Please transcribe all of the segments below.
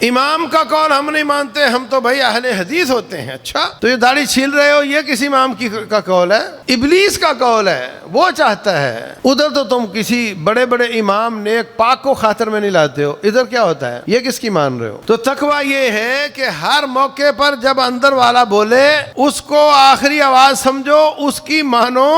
امام کا قول ہم نہیں مانتے، ہم تو بھائی اہل حدیث ہوتے ہیں۔ اچھا، تو یہ داڑھی چھیل رہے ہو، یہ کسی امام کا قول ہے؟ ابلیس کا قول ہے، وہ چاہتا ہے۔ ادھر تو تم کسی بڑے بڑے امام نیک پاک کو خاطر میں نہیں لاتے ہو، ادھر کیا ہوتا ہے؟ یہ کس کی مان رہے ہو؟ تو تقویٰ یہ ہے کہ ہر موقع پر جب اندر والا بولے اس کو آخری آواز سمجھو، اس کی مانو،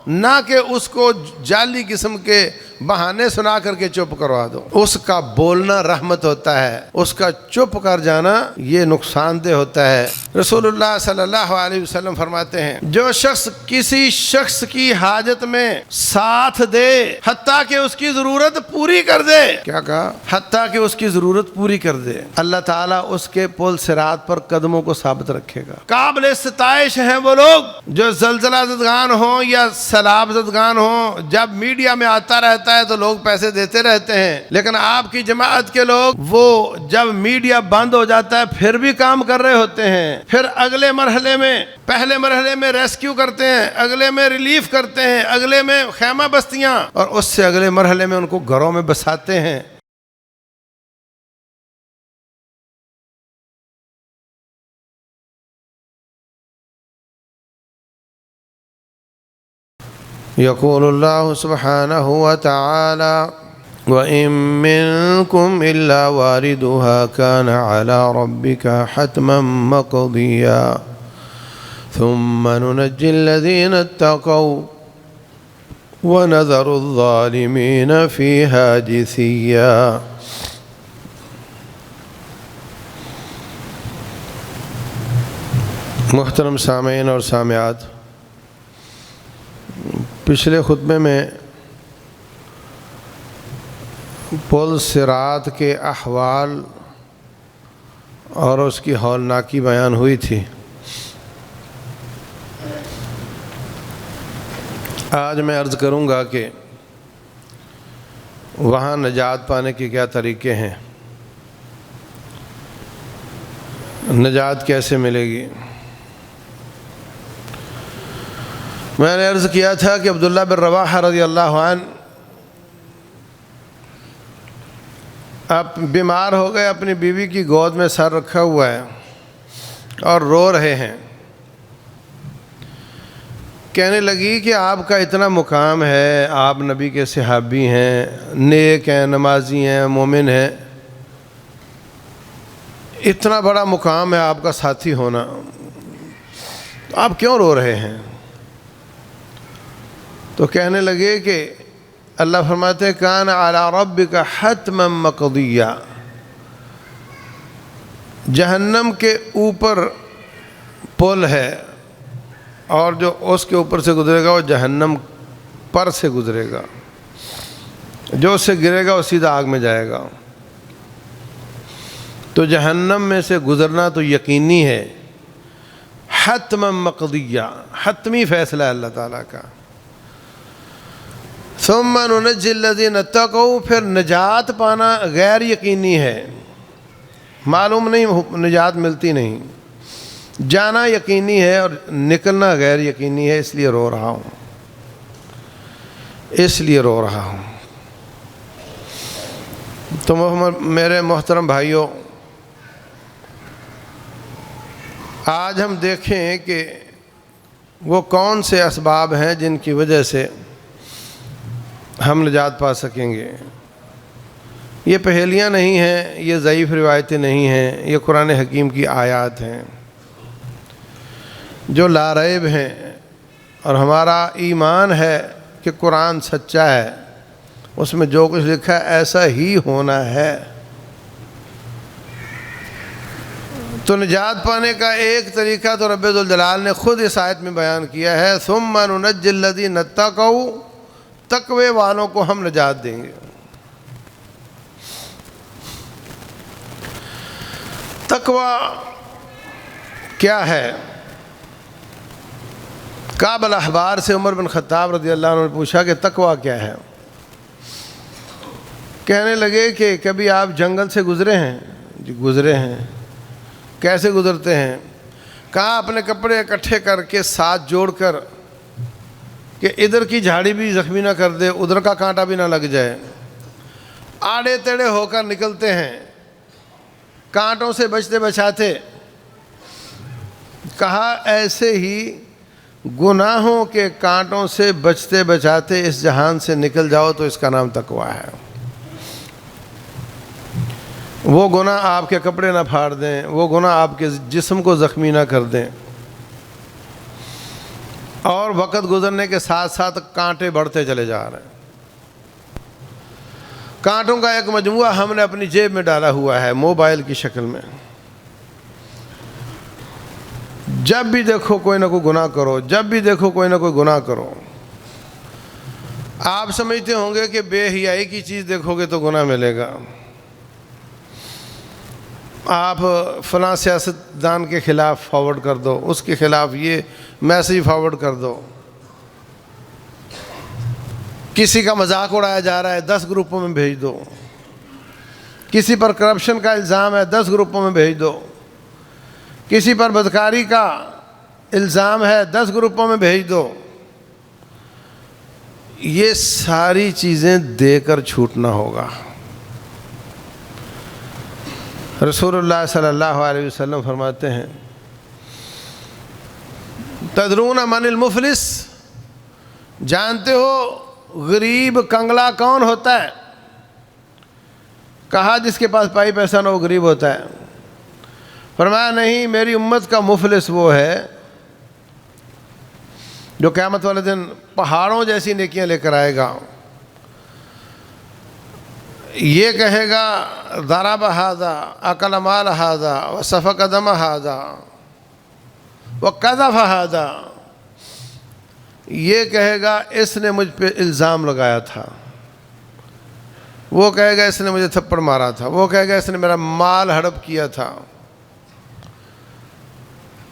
نہ کہ اس کو جعلی قسم کے بہانے سنا کر کے چپ کروا دو۔ اس کا بولنا رحمت ہوتا ہے، اس کا چپ کر جانا یہ نقصان دہ ہوتا ہے۔ رسول اللہ صلی اللہ علیہ وسلم فرماتے ہیں، جو شخص کسی شخص کی حاجت میں ساتھ دے حتیٰ کہ اس کی ضرورت پوری کر دے، کیا کہا؟ حتیٰ کہ اس کی ضرورت پوری کر دے، اللہ تعالیٰ اس کے پل صراط پر قدموں کو ثابت رکھے گا۔ قابل ستائش ہیں وہ لوگ جو زلزلہ زدگان ہوں یا سیلاب زدگان ہوں، جب میڈیا میں آتا رہتا ہے تو لوگ پیسے دیتے رہتے ہیں، لیکن آپ کی جماعت کے لوگ وہ جب میڈیا بند ہو جاتا ہے پھر بھی کام کر رہے ہوتے ہیں، پھر اگلے مرحلے میں، پہلے مرحلے میں ریسکیو کرتے ہیں، اگلے میں ریلیف کرتے ہیں، اگلے میں خیمہ بستیاں، اور اس سے اگلے مرحلے میں ان کو گھروں میں بساتے ہیں۔ یقول اللہ سبحانہ وتعالی وَإِن مِّنكُمْ إِلَّا وَارِدُهَا كَانَ عَلَى رَبِّكَ حَتْمًا مَّقْضِيًّا ثُمَّ نُنَجِّي الَّذِينَ اتَّقَوْا وَنَذَرُ الظَّالِمِينَ فِيهَا جِثِيًّا۔ محترم سامعین اور سامعات، پچھلے خطبے میں پل صراط کے احوال اور اس کی ہولناکی بیان ہوئی تھی۔ آج میں عرض کروں گا کہ وہاں نجات پانے کے کیا طریقے ہیں، نجات کیسے ملے گی۔ میں نے عرض کیا تھا کہ عبداللہ بن رواحہ رضی اللہ عنہ اب بیمار ہو گئے، اپنی بیوی کی گود میں سر رکھا ہوا ہے اور رو رہے ہیں۔ کہنے لگی کہ آپ کا اتنا مقام ہے، آپ نبی کے صحابی ہیں، نیک ہیں، نمازی ہیں، مومن ہیں، اتنا بڑا مقام ہے آپ کا ساتھی ہونا، آپ کیوں رو رہے ہیں؟ تو کہنے لگے کہ اللہ فرماتے ہیں کان علی ربک حتما مقضیہ، جہنم کے اوپر پل ہے اور جو اس کے اوپر سے گزرے گا وہ جہنم پر سے گزرے گا، جو اس سے گرے گا وہ سیدھا آگ میں جائے گا۔ تو جہنم میں سے گزرنا تو یقینی ہے، حتما مقضیہ، حتمی فیصلہ ہے اللہ تعالیٰ کا۔ ثم ننجی الذین اتقوا، پھر نجات پانا غیر یقینی ہے، معلوم نہیں، نجات ملتی نہیں، جانا یقینی ہے اور نکلنا غیر یقینی ہے، اس لیے رو رہا ہوں، اس لیے رو رہا ہوں۔ تو میرے محترم بھائیوں، آج ہم دیکھیں کہ وہ کون سے اسباب ہیں جن کی وجہ سے ہم نجات پا سکیں گے۔ یہ پہیلیاں نہیں ہیں، یہ ضعیف روایتیں نہیں ہیں، یہ قرآن حکیم کی آیات ہیں جو لا ریب ہیں، اور ہمارا ایمان ہے کہ قرآن سچا ہے، اس میں جو کچھ لکھا ہے ایسا ہی ہونا ہے۔ تو نجات پانے کا ایک طریقہ تو رب ذوالجلال نے خود اس آیت میں بیان کیا ہے، ثم ننجی الذین اتقوا، تقوی والوں کو ہم نجات دیں گے۔ تقوی کیا ہے؟ کعب الاحبار سے عمر بن خطاب رضی اللہ عنہ نے پوچھا کہ تقوی کیا ہے؟ کہنے لگے کہ کبھی آپ جنگل سے گزرے ہیں؟ جی گزرے ہیں۔ کیسے گزرتے ہیں؟ کہا اپنے کپڑے اکٹھے کر کے ساتھ جوڑ کر کہ ادھر کی جھاڑی بھی زخمی نہ کر دے، ادھر کا کانٹا بھی نہ لگ جائے، آڑے تیڑے ہو کر نکلتے ہیں۔ کانٹوں سے بچتے بچاتے، کہا ایسے ہی گناہوں کے کانٹوں سے بچتے بچاتے اس جہان سے نکل جاؤ تو اس کا نام تقویٰ ہے۔ وہ گناہ آپ کے کپڑے نہ پھاڑ دیں، وہ گناہ آپ کے جسم کو زخمی نہ کر دیں، اور وقت گزرنے کے ساتھ ساتھ کانٹے بڑھتے چلے جا رہے ہیں۔ کانٹوں کا ایک مجموعہ ہم نے اپنی جیب میں ڈالا ہوا ہے موبائل کی شکل میں۔ جب بھی دیکھو کوئی نہ کوئی گناہ کرو، جب بھی دیکھو کوئی نہ کوئی گناہ کرو۔ آپ سمجھتے ہوں گے کہ بے حیائی کی چیز دیکھو گے تو گناہ ملے گا۔ آپ فلاں سیاستدان کے خلاف فارورڈ کر دو، اس کے خلاف یہ میسیج فارورڈ کر دو، کسی کا مذاق اڑایا جا رہا ہے 10 گروپوں میں بھیج دو، کسی پر کرپشن کا الزام ہے 10 گروپوں میں بھیج دو، کسی پر بدکاری کا الزام ہے 10 گروپوں میں بھیج دو۔ یہ ساری چیزیں دے کر چھوٹنا ہوگا۔ رسول اللہ صلی اللہ علیہ وسلم فرماتے ہیں، تدرون من المفلس، جانتے ہو غریب کنگلا کون ہوتا ہے؟ کہا جس کے پاس پائی پیسہ نہ وہ غریب ہوتا ہے۔ فرمایا نہیں، میری امت کا مفلس وہ ہے جو قیامت والے دن پہاڑوں جیسی نیکیاں لے کر آئے گا۔ یہ کہے گا ضرب ھذا اکل مال ھذا وسفک دم ھذا وقذف ھذا، یہ کہے گا اس نے مجھ پہ الزام لگایا تھا، وہ کہے گا اس نے مجھے تھپڑ مارا تھا، وہ کہے گا اس نے میرا مال ہڑپ کیا تھا۔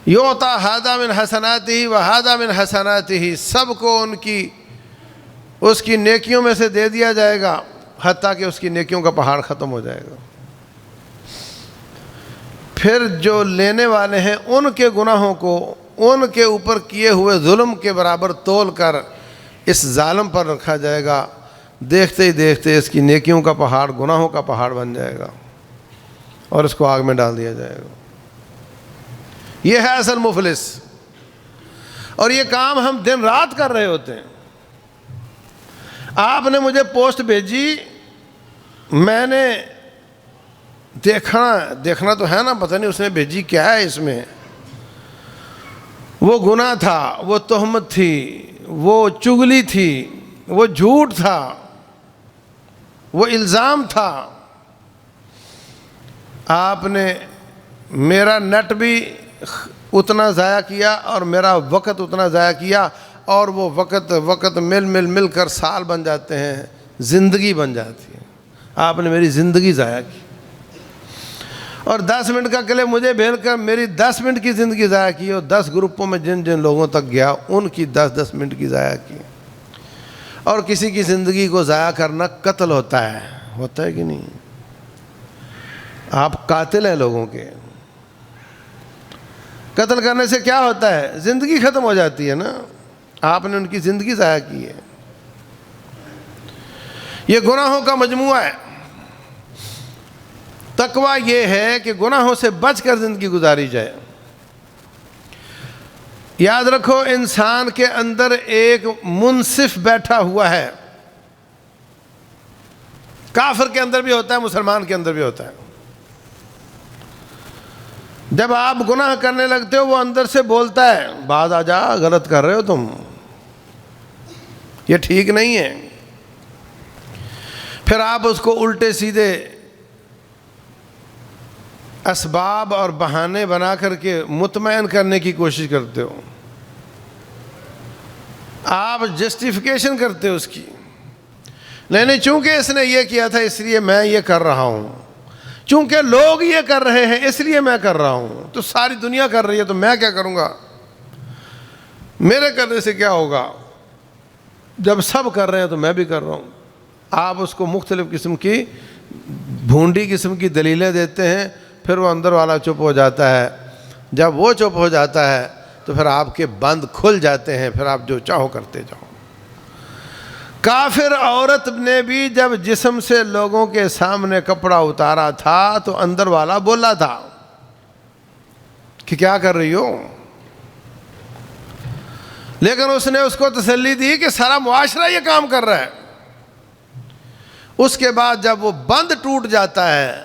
یعطیٰ ھذا من حسناتہ وھذا من حسناتہ، سب کو اس کی نیکیوں میں سے دے دیا جائے گا، حتیٰ کہ اس کی نیکیوں کا پہاڑ ختم ہو جائے گا۔ پھر جو لینے والے ہیں ان کے گناہوں کو ان کے اوپر کیے ہوئے ظلم کے برابر تول کر اس ظالم پر رکھا جائے گا۔ دیکھتے ہی دیکھتے اس کی نیکیوں کا پہاڑ گناہوں کا پہاڑ بن جائے گا اور اس کو آگ میں ڈال دیا جائے گا۔ یہ ہے اصل مفلس، اور یہ کام ہم دن رات کر رہے ہوتے ہیں۔ آپ نے مجھے پوسٹ بھیجی، میں نے دیکھنا تو ہے نا، پتہ نہیں اس نے بھیجی کیا ہے اس میں۔ وہ گناہ تھا، وہ تہمت تھی، وہ چغلی تھی، وہ جھوٹ تھا، وہ الزام تھا۔ آپ نے میرا نیٹ بھی اتنا ضائع کیا اور میرا وقت اتنا ضائع کیا، اور وہ وقت مل کر سال بن جاتے ہیں، زندگی بن جاتی ہے۔ آپ نے میری زندگی ضائع کی، اور 10 منٹ کا کلپ مجھے بھیج کر میری 10 منٹ کی زندگی ضائع کی، اور 10 گروپوں میں جن لوگوں تک گیا ان کی 10 منٹ کی ضائع کی۔ اور کسی کی زندگی کو ضائع کرنا قتل ہوتا ہے کہ نہیں؟ آپ قاتل ہیں لوگوں کے۔ قتل کرنے سے کیا ہوتا ہے؟ زندگی ختم ہو جاتی ہے نا، آپ نے ان کی زندگی ضائع کی ہے۔ یہ گناہوں کا مجموعہ ہے۔ تقویٰ یہ ہے کہ گناہوں سے بچ کر زندگی گزاری جائے۔ یاد رکھو، انسان کے اندر ایک منصف بیٹھا ہوا ہے۔ کافر کے اندر بھی ہوتا ہے، مسلمان کے اندر بھی ہوتا ہے۔ جب آپ گناہ کرنے لگتے ہو وہ اندر سے بولتا ہے، باز آ جا، غلط کر رہے ہو تم، یہ ٹھیک نہیں ہے۔ پھر آپ اس کو الٹے سیدھے اسباب اور بہانے بنا کر کے مطمئن کرنے کی کوشش کرتے ہو، آپ جسٹیفیکیشن کرتے ہو اس کی، نہیں چونکہ اس نے یہ کیا تھا اس لیے میں یہ کر رہا ہوں، چونکہ لوگ یہ کر رہے ہیں اس لیے میں کر رہا ہوں، تو ساری دنیا کر رہی ہے تو میں کیا کروں گا، میرے کرنے سے کیا ہوگا، جب سب کر رہے ہیں تو میں بھی کر رہا ہوں۔ آپ اس کو مختلف قسم کی بھونڈی قسم کی دلیلیں دیتے ہیں، پھر وہ اندر والا چپ ہو جاتا ہے۔ جب وہ چپ ہو جاتا ہے تو پھر آپ کے بند کھل جاتے ہیں، پھر آپ جو چاہو کرتے جاؤ۔ کافر عورت نے بھی جب جسم سے لوگوں کے سامنے کپڑا اتارا تھا تو اندر والا بولا تھا کہ کیا کر رہی ہو، لیکن اس نے اس کو تسلی دی کہ سارا معاشرہ یہ کام کر رہا ہے۔ اس کے بعد جب وہ بند ٹوٹ جاتا ہے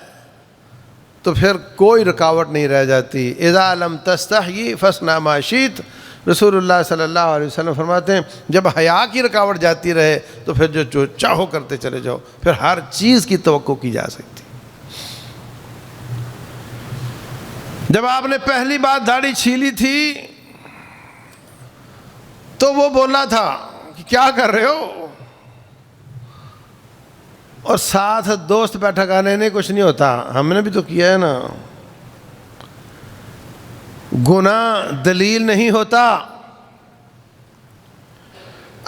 تو پھر کوئی رکاوٹ نہیں رہ جاتی۔ اذا لم تستحی فاصنع ما شئت، رسول اللہ صلی اللہ علیہ وسلم فرماتے ہیں جب حیا کی رکاوٹ جاتی رہے تو پھر جو چاہو کرتے چلے جاؤ، پھر ہر چیز کی توقع کی جا سکتی۔ جب آپ نے پہلی بار داڑھی چھیلی تھی تو وہ بولا تھا کہ کیا کر رہے ہو، اور ساتھ دوست بیٹھا کہا نہیں کچھ نہیں ہوتا، ہم نے بھی تو کیا ہے نا۔ گناہ دلیل نہیں ہوتا۔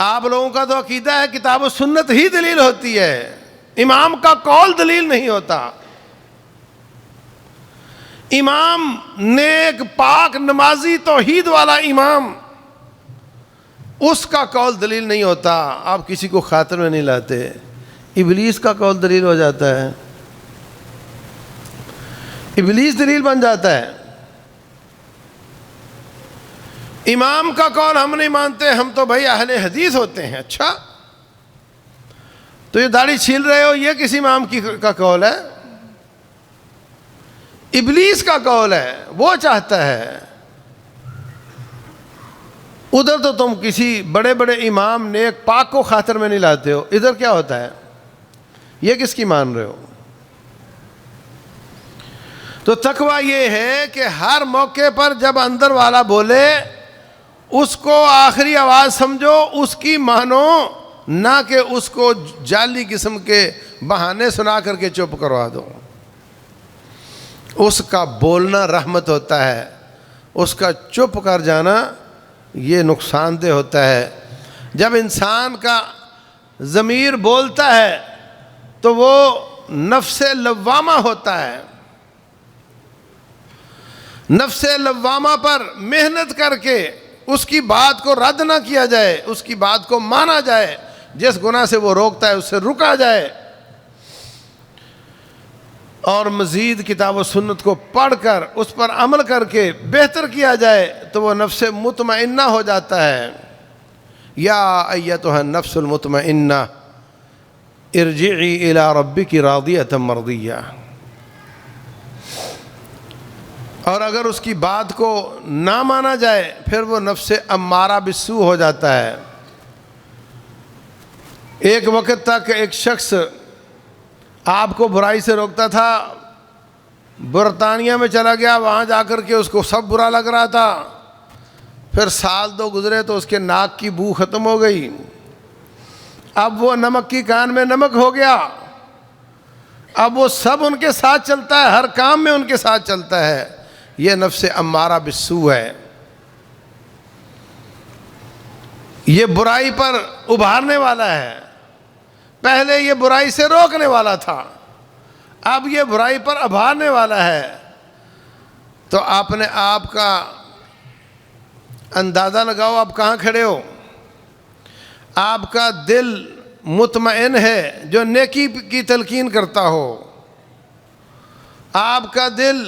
آپ لوگوں کا تو عقیدہ ہے کتاب و سنت ہی دلیل ہوتی ہے، امام کا قول دلیل نہیں ہوتا۔ امام نیک پاک نمازی توحید والا امام، اس کا قول دلیل نہیں ہوتا، آپ کسی کو خاطر میں نہیں لاتے۔ ابلیس کا قول دلیل ہو جاتا ہے، ابلیس دلیل بن جاتا ہے۔ امام کا قول ہم نہیں مانتے، ہم تو بھائی اہل حدیث ہوتے ہیں۔ اچھا، تو یہ داڑھی چھیل رہے ہو یہ کسی امام کا قول ہے؟ ابلیس کا قول ہے، وہ چاہتا ہے۔ ادھر تو تم کسی بڑے بڑے امام نیک پاک کو خاطر میں نہیں لاتے ہو، ادھر کیا ہوتا ہے؟ یہ کس کی مان رہے ہو؟ تو تقویٰ یہ ہے کہ ہر موقع پر جب اندر والا بولے اس کو آخری آواز سمجھو، اس کی مانو، نہ کہ اس کو جعلی قسم کے بہانے سنا کر کے چپ کروا دو۔ اس کا بولنا رحمت ہوتا ہے، اس کا چپ کر جانا یہ نقصان دہ ہوتا ہے۔ جب انسان کا ضمیر بولتا ہے تو وہ نفس لوامہ ہوتا ہے۔ نفس لوامہ پر محنت کر کے اس کی بات کو رد نہ کیا جائے، اس کی بات کو مانا جائے، جس گناہ سے وہ روکتا ہے اس سے رکا جائے، اور مزید کتاب و سنت کو پڑھ کر اس پر عمل کر کے بہتر کیا جائے تو وہ نفس مطمئنہ ہو جاتا ہے۔ یا ایتھا النفس المطمئنہ ارجعی الی ربک راضیۃ مرضیہ۔ اور اگر اس کی بات کو نہ مانا جائے پھر وہ نفس امارہ بالسوء ہو جاتا ہے۔ ایک وقت تک ایک شخص آپ کو برائی سے روکتا تھا، برطانیہ میں چلا گیا، وہاں جا کر کے اس کو سب برا لگ رہا تھا۔ پھر سال دو گزرے تو اس کے ناک کی بو ختم ہو گئی، اب وہ نمک کی کان میں نمک ہو گیا، اب وہ سب ان کے ساتھ چلتا ہے، ہر کام میں ان کے ساتھ چلتا ہے۔ یہ نفس امارہ بالسوء ہے، یہ برائی پر ابھارنے والا ہے۔ پہلے یہ برائی سے روکنے والا تھا، اب یہ برائی پر ابھارنے والا ہے۔ تو آپ نے آپ کا اندازہ لگاؤ آپ کہاں کھڑے ہو۔ آپ کا دل مطمئن ہے جو نیکی کی تلقین کرتا ہو، آپ کا دل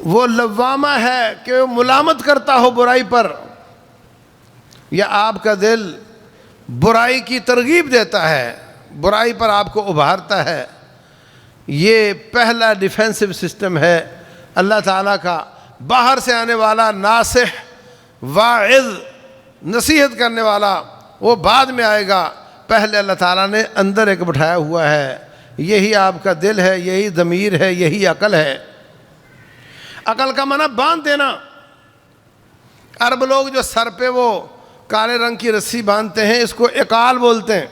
وہ لوامہ ہے کہ وہ ملامت کرتا ہو برائی پر، یا آپ کا دل برائی کی ترغیب دیتا ہے، برائی پر آپ کو ابھارتا ہے۔ یہ پہلا ڈیفینسو سسٹم ہے اللہ تعالیٰ کا۔ باہر سے آنے والا ناصح، واعظ، نصیحت کرنے والا وہ بعد میں آئے گا، پہلے اللہ تعالیٰ نے اندر ایک بٹھایا ہوا ہے۔ یہی آپ کا دل ہے، یہی ضمیر ہے، یہی عقل ہے۔ عقل کا معنی باندھ دینا۔ عرب لوگ جو سر پہ وہ کالے رنگ کی رسی باندھتے ہیں اس کو اقال بولتے ہیں۔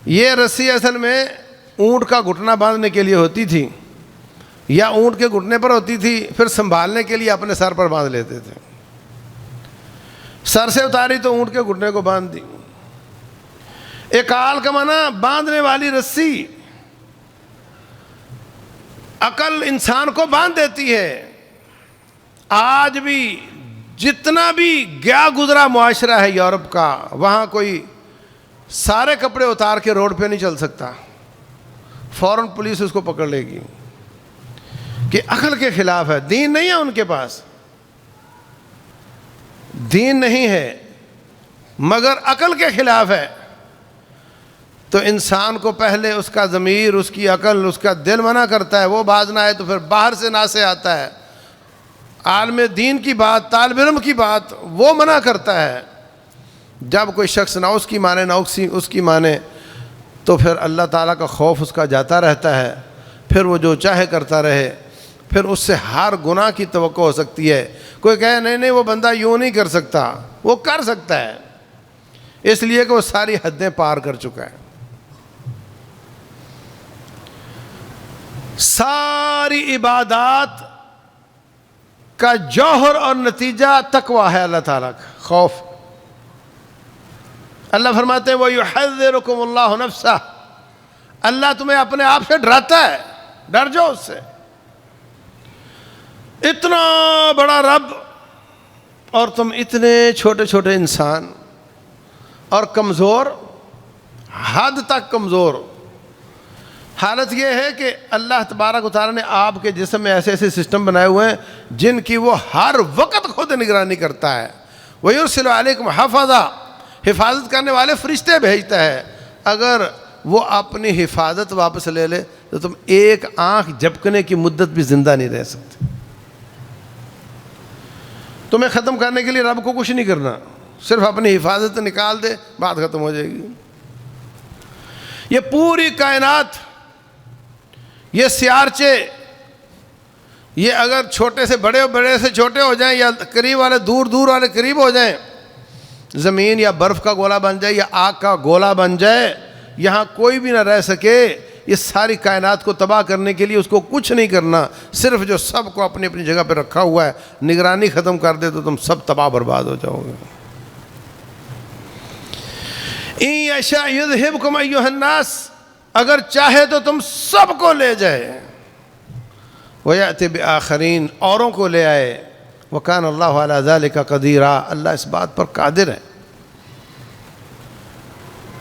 یہ رسی اصل میں اونٹ کا گھٹنا باندھنے کے لیے ہوتی تھی، یا اونٹ کے گھٹنے پر ہوتی تھی، پھر سنبھالنے کے لیے اپنے سر پر باندھ لیتے تھے۔ سر سے اتاری تو اونٹ کے گھٹنے کو باندھ دی۔ اقال کا معنی باندھنے والی رسی۔ عقل انسان کو باندھ دیتی ہے۔ آج بھی جتنا بھی گیا گزرا معاشرہ ہے یورپ کا، وہاں کوئی سارے کپڑے اتار کے روڈ پہ نہیں چل سکتا، فوراً پولیس اس کو پکڑ لے گی کہ عقل کے خلاف ہے، دین نہیں ہے ان کے پاس، دین نہیں ہے مگر عقل کے خلاف ہے۔ تو انسان کو پہلے اس کا ضمیر، اس کی عقل، اس کا دل منع کرتا ہے، وہ باز نہ آئے تو پھر باہر سے نہ سے آتا ہے، عالم دین کی بات، طالب علم کی بات وہ منع کرتا ہے۔ جب کوئی شخص نہ اس کی مانے نہ اس کی مانے تو پھر اللہ تعالیٰ کا خوف اس کا جاتا رہتا ہے، پھر وہ جو چاہے کرتا رہے، پھر اس سے ہر گناہ کی توقع ہو سکتی ہے۔ کوئی کہے نہیں وہ بندہ یوں نہیں کر سکتا، وہ کر سکتا ہے، اس لیے کہ وہ ساری حدیں پار کر چکا ہے۔ ساری عبادات کا جوہر اور نتیجہ تقویٰ ہے، اللہ تعالیٰ کا خوف۔ اللہ فرماتے ہیں وَيُحَذِّرُكُمُ اللَّهُ نَفْسَهُ، اللہ تمہیں اپنے آپ سے ڈراتا ہے، ڈر جاؤ اس سے۔ اتنا بڑا رب اور تم اتنے چھوٹے چھوٹے انسان اور کمزور، حد تک کمزور۔ حالت یہ ہے کہ اللہ تبارک و تعالیٰ نے آپ کے جسم میں ایسے ایسے سسٹم بنائے ہوئے ہیں جن کی وہ ہر وقت خود نگرانی کرتا ہے۔ وَيُرْسِلُ عَلَيْكُمْ حَفَظًا، حفاظت کرنے والے فرشتے بھیجتا ہے۔ اگر وہ اپنی حفاظت واپس لے لے تو تم ایک آنکھ جھپکنے کی مدت بھی زندہ نہیں رہ سکتے۔ تمہیں ختم کرنے کے لیے رب کو کچھ نہیں کرنا، صرف اپنی حفاظت نکال دے، بات ختم ہو جائے گی۔ یہ پوری کائنات، یہ سیارچے، یہ اگر چھوٹے سے بڑے، بڑے سے چھوٹے ہو جائیں، یا قریب والے دور، دور والے قریب ہو جائیں، زمین یا برف کا گولا بن جائے یا آگ کا گولا بن جائے، یہاں کوئی بھی نہ رہ سکے، یہ ساری کائنات کو تباہ کرنے کے لیے اس کو کچھ نہیں کرنا، صرف جو سب کو اپنی اپنی جگہ پہ رکھا ہوا ہے نگرانی ختم کر دے تو تم سب تباہ برباد ہو جاؤ گے۔ اِن یشاء یذھبکم ایھا الناس، اگر چاہے تو تم سب کو لے جائے، وَیَأْتِ بِآخَرِین، اوروں کو لے آئے، وَكَانَ اللَّهُ عَلَى ذَلِكَ قَدِیرًا، اللہ اس بات پر قادر ہے۔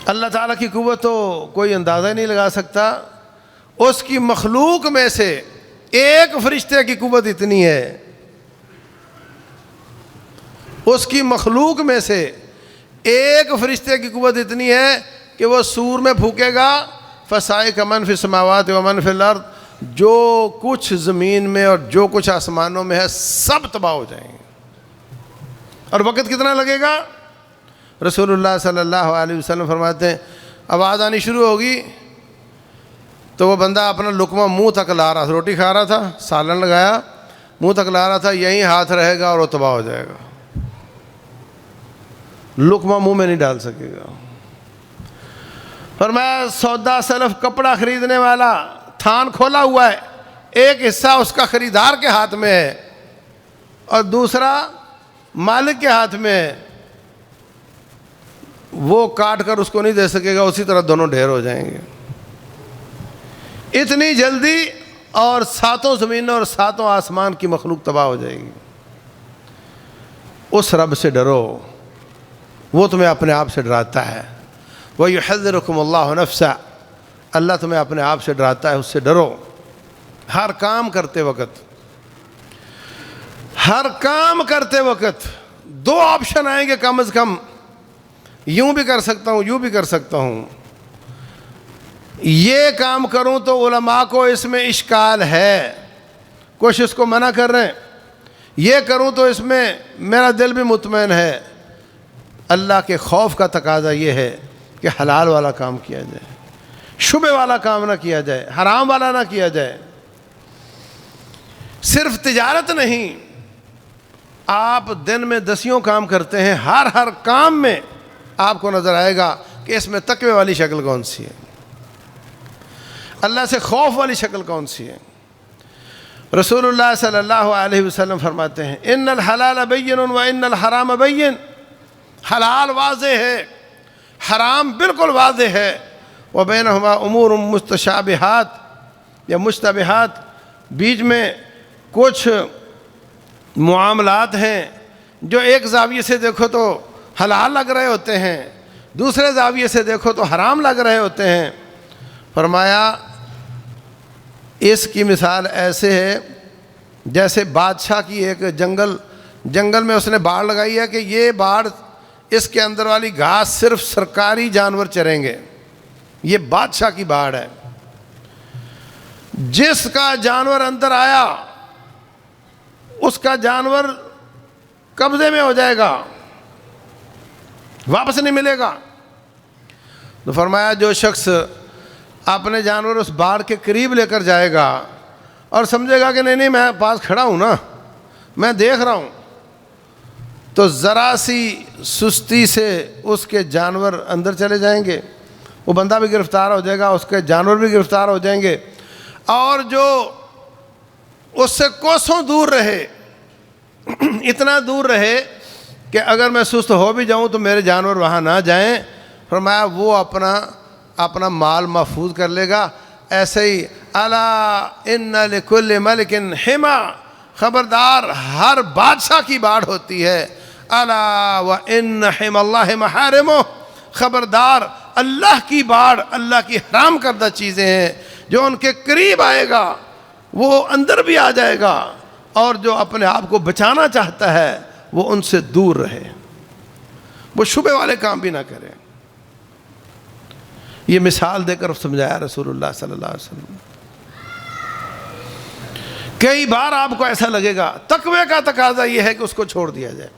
اللہ تعالیٰ کی قوت تو کوئی اندازہ نہیں لگا سکتا، اس کی مخلوق میں سے ایک فرشتے کی قوت اتنی ہے، اس کی مخلوق میں سے ایک فرشتے کی قوت اتنی ہے کہ وہ سور میں پھونکے گا، فَصَائِقَ مَنْ فِي السَّمَاوَاتِ وَمَنْ فِي الْأَرْضِ، جو کچھ زمین میں اور جو کچھ آسمانوں میں ہے سب تباہ ہو جائیں گے۔ اور وقت کتنا لگے گا؟ رسول اللہ صلی اللہ علیہ وسلم فرماتے ہیں آواز آنی شروع ہوگی تو وہ بندہ اپنا لقمہ منہ تک لا رہا تھا، روٹی کھا رہا تھا، سالن لگایا، منہ تک لا رہا تھا، یہیں ہاتھ رہے گا اور وہ تباہ ہو جائے گا، لقمہ منہ میں نہیں ڈال سکے گا۔ فرمایا سودا سلف، کپڑا خریدنے والا، تھان کھولا ہوا ہے، ایک حصہ اس کا خریدار کے ہاتھ میں ہے اور دوسرا مالک کے ہاتھ میں ہے، وہ کاٹ کر اس کو نہیں دے سکے گا، اسی طرح دونوں ڈھیر ہو جائیں گے۔ اتنی جلدی اور ساتوں زمینوں اور ساتوں آسمان کی مخلوق تباہ ہو جائے گی۔ اس رب سے ڈرو، وہ تمہیں اپنے آپ سے ڈراتا ہے۔ وَيُحَذِّرُكُمُ اللَّهُ نَفْسَهُ، اللہ تمہیں اپنے آپ سے ڈراتا ہے، اس سے ڈرو۔ ہر کام کرتے وقت، ہر کام کرتے وقت دو آپشن آئیں گے کم از کم، یوں بھی کر سکتا ہوں، یوں بھی کر سکتا ہوں۔ یہ کام کروں تو علماء کو اس میں اشکال ہے، کچھ اس کو منع کر رہے ہیں، یہ کروں تو اس میں میرا دل بھی مطمئن ہے۔ اللہ کے خوف کا تقاضا یہ ہے کہ حلال والا کام کیا جائے، شبہ والا کام نہ کیا جائے، حرام والا نہ کیا جائے۔ صرف تجارت نہیں، آپ دن میں 10 کام کرتے ہیں، ہر کام میں آپ کو نظر آئے گا کہ اس میں تقوی والی شکل کون سی ہے، اللہ سے خوف والی شکل کون سی ہے۔ رسول اللہ صلی اللہ علیہ وسلم فرماتے ہیں ان الحلال بین و ان الحرام بین، حلال واضح ہے، حرام بالکل واضح ہے، وبینہما امور مستشابہات یا مشتبہات، بیچ میں کچھ معاملات ہیں جو ایک زاویے سے دیکھو تو حلال لگ رہے ہوتے ہیں، دوسرے زاویے سے دیکھو تو حرام لگ رہے ہوتے ہیں۔ فرمایا اس کی مثال ایسے ہے جیسے بادشاہ کی ایک جنگل میں اس نے باڑ لگائی ہے کہ یہ باڑ، اس کے اندر والی گھاس صرف سرکاری جانور چریں گے، یہ بادشاہ کی باڑ ہے۔ جس کا جانور اندر آیا اس کا جانور قبضے میں ہو جائے گا، واپس نہیں ملے گا۔ تو فرمایا جو شخص اپنے جانور اس باڑ کے قریب لے کر جائے گا اور سمجھے گا کہ نہیں میں پاس کھڑا ہوں نا، میں دیکھ رہا ہوں، تو ذرا سی سستی سے اس کے جانور اندر چلے جائیں گے، وہ بندہ بھی گرفتار ہو جائے گا، اس کے جانور بھی گرفتار ہو جائیں گے۔ اور جو اس سے کوسوں دور رہے، اتنا دور رہے کہ اگر میں سست ہو بھی جاؤں تو میرے جانور وہاں نہ جائیں، فرمایا وہ اپنا مال محفوظ کر لے گا۔ ایسے ہی الا ان لکل ملک حما، خبردار ہر بادشاہ کی باڑ ہوتی ہے۔ الا وان حم اللہ محارمہ، خبردار اللہ کی باڑ اللہ کی حرام کردہ چیزیں ہیں، جو ان کے قریب آئے گا وہ اندر بھی آ جائے گا، اور جو اپنے آپ کو بچانا چاہتا ہے وہ ان سے دور رہے، وہ شبہ والے کام بھی نہ کرے۔ یہ مثال دے کر سمجھایا رسول اللہ صلی اللہ علیہ وسلم۔ کئی بار آپ کو ایسا لگے گا، تقوی کا تقاضا یہ ہے کہ اس کو چھوڑ دیا جائے،